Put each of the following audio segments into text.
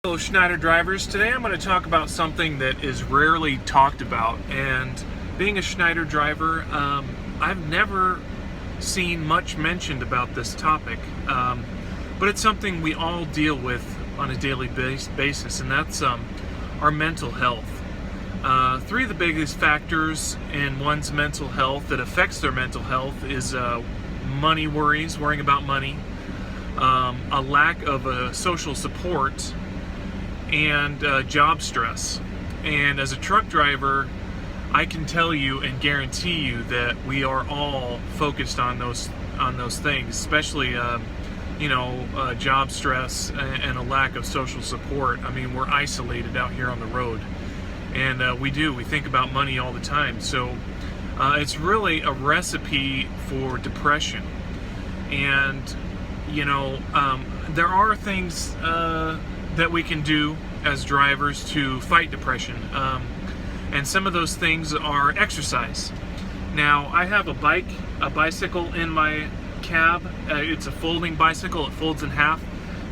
Hello, Schneider drivers. Today I'm going to talk about something that is rarely talked about. And being a Schneider driver, I've never seen much mentioned about this topic. But it's something we all deal with on a daily basis, and that's our mental health. Three of the biggest factors in one's mental health that affects their mental health is money worries, worrying about money, a lack of social support, and job stress. And as a truck driver, I can tell you and guarantee you that we are all focused on those things, especially job stress and a lack of social support. I mean, we're isolated out here on the road, and we think about money all the time. So it's really a recipe for depression. And there are things that we can do as drivers to fight depression, and some of those things are exercise. Now, I have a bicycle in my cab. It's a folding bicycle. It folds in half.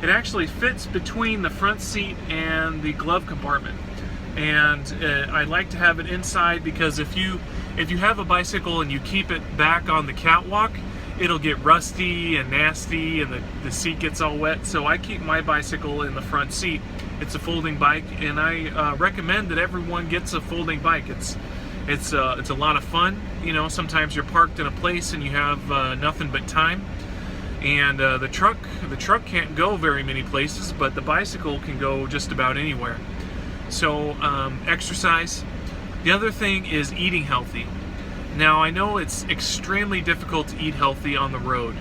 It actually fits between the front seat and the glove compartment, and I like to have it inside because if you have a bicycle and you keep it back on the catwalk, it'll get rusty and nasty, and the seat gets all wet. So I keep my bicycle in the front seat. It's a folding bike, and I recommend that everyone gets a folding bike. It's a lot of fun. Sometimes you're parked in a place and you have nothing but time, and the truck can't go very many places, but the bicycle can go just about anywhere. So exercise. The other thing is eating healthy. Now, I know it's extremely difficult to eat healthy on the road,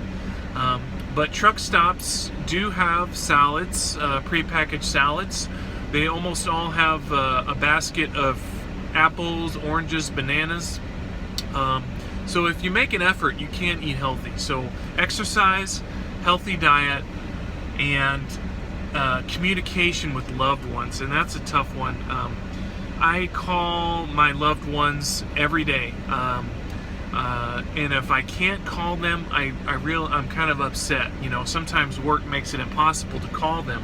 but truck stops do have salads, prepackaged salads. They almost all have a basket of apples, oranges, bananas. So if you make an effort, you can eat healthy. So exercise, healthy diet, and communication with loved ones, and that's a tough one. I call my loved ones every day, and if I can't call them, I'm kind of upset. Sometimes work makes it impossible to call them,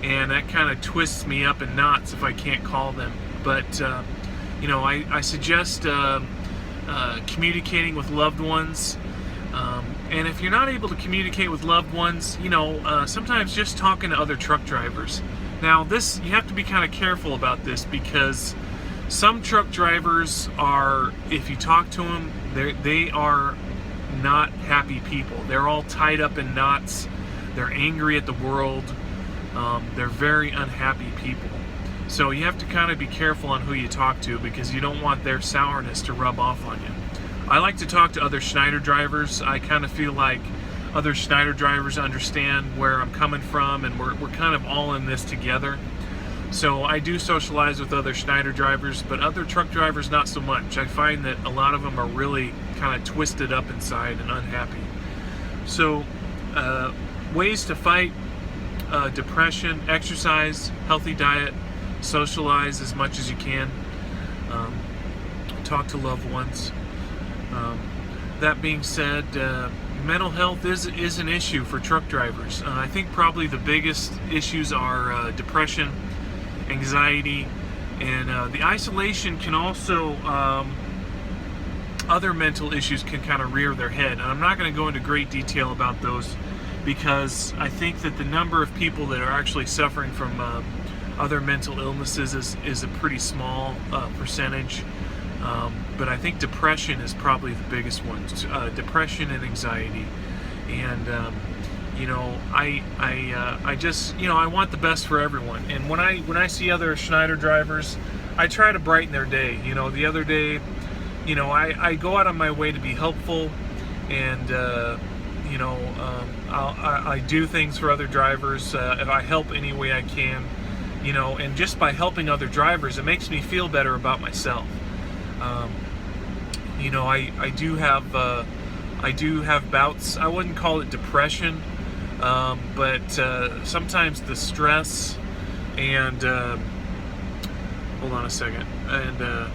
and that kind of twists me up in knots if I can't call them. But I suggest communicating with loved ones. And if you're not able to communicate with loved ones, sometimes just talking to other truck drivers. Now, you have to be kind of careful about this, because some truck drivers if you talk to them, they are not happy people. They're all tied up in knots. They're angry at the world. They're very unhappy people. So you have to kind of be careful on who you talk to, because you don't want their sourness to rub off on you. I like to talk to other Schneider drivers. I kind of feel like other Schneider drivers understand where I'm coming from, and we're kind of all in this together. So I do socialize with other Schneider drivers, but other truck drivers not so much. I find that a lot of them are really kind of twisted up inside and unhappy. So ways to fight depression: exercise, healthy diet, socialize as much as you can, talk to loved ones. That being said, mental health is an issue for truck drivers. I think probably the biggest issues are depression, anxiety, and the isolation can also, other mental issues can kind of rear their head. And I'm not going to go into great detail about those, because I think that the number of people that are actually suffering from other mental illnesses is a pretty small percentage. But I think depression is probably the biggest one. Depression and anxiety, and I just I want the best for everyone. And when I see other Schneider drivers, I try to brighten their day. The other day, I go out on my way to be helpful, and I do things for other drivers. If I help any way I can, and just by helping other drivers, it makes me feel better about myself. I do have bouts. I wouldn't call it depression, but sometimes the stress and hold on a second, and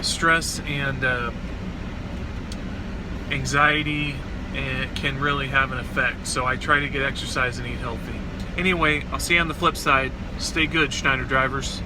stress and anxiety can really have an effect. So I try to get exercise and eat healthy. Anyway, I'll see you on the flip side. Stay good, Schneider drivers.